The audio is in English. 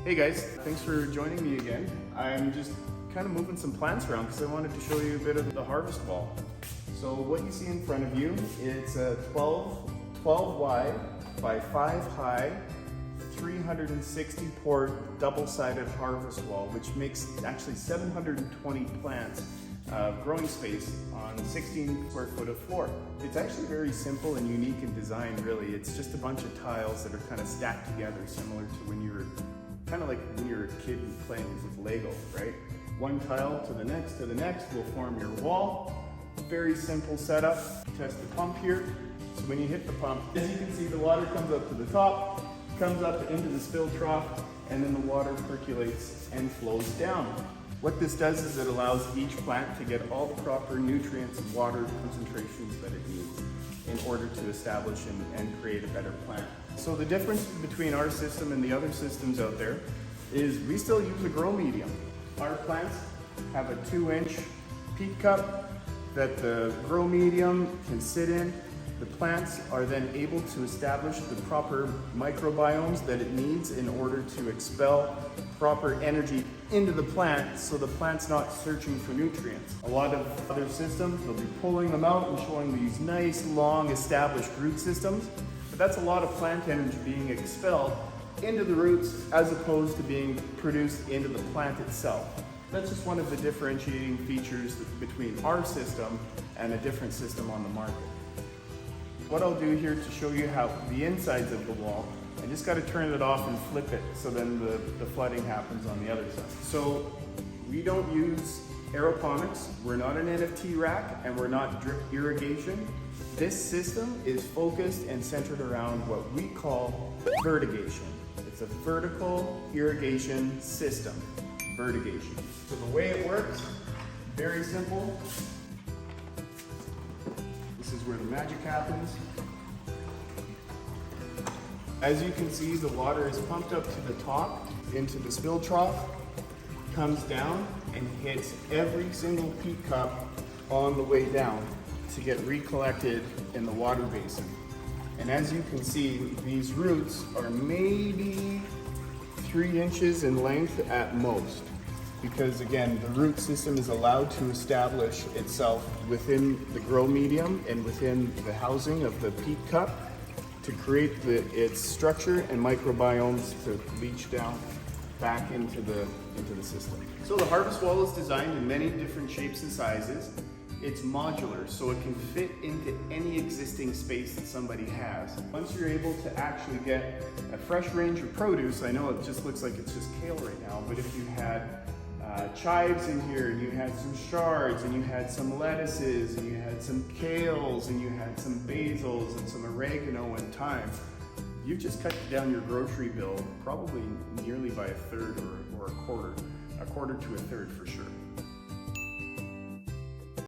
Hey guys, thanks for joining me again. I'm just kind of moving some plants around because I wanted to show you a bit of the harvest wall. So what you see in front of you, it's a 12 wide by 5 high, 360 port double-sided harvest wall, which makes actually 720 plants growing space on 16 square foot of floor. It's actually very simple and unique in design, really. It's just a bunch of tiles that are kind of stacked together, similar to when you were kind of like when you're a kid and playing with Lego, right? One tile to the next will form your wall. Very simple setup. Test the pump here. So when you hit the pump, as you can see, the water comes up to the top, comes up into the spill trough, and then the water percolates and flows down. What this does is it allows each plant to get all the proper nutrients and water concentrations that it needs in order to establish and create a better plant. So the difference between our system and the other systems out there is we still use a grow medium. Our plants have a 2-inch peat cup that the grow medium can sit in. The plants are then able to establish the proper microbiomes that it needs in order to expel proper energy into the plant so the plant's not searching for nutrients. A lot of other systems, they'll be pulling them out and showing these nice, long, established root systems, but that's a lot of plant energy being expelled into the roots as opposed to being produced into the plant itself. That's just one of the differentiating features between our system and a different system on the market. What I'll do here to show you how the insides of the wall, I just got to turn it off and flip it so then the flooding happens on the other side. So we don't use aeroponics, we're not an NFT rack, and we're not drip irrigation. This system is focused and centered around what we call vertigation. It's a vertical irrigation system, vertigation. So the way it works, very simple. This is where the magic happens. As you can see, the water is pumped up to the top into the spill trough, comes down and hits every single peat cup on the way down to get recollected in the water basin. And as you can see, these roots are maybe 3 inches in length at most, because again, the root system is allowed to establish itself within the grow medium and within the housing of the peat cup to create its structure and microbiomes to leach down back into the system. So the harvest wall is designed in many different shapes and sizes. It's modular, so it can fit into any existing space that somebody has. Once you're able to actually get a fresh range of produce, I know it just looks like it's just kale right now, but if you had chives in here, and you had some shards, and you had some lettuces, and you had some kales, and you had some basils, and some oregano and thyme, you've just cut down your grocery bill probably nearly by a third or a quarter to a third for sure.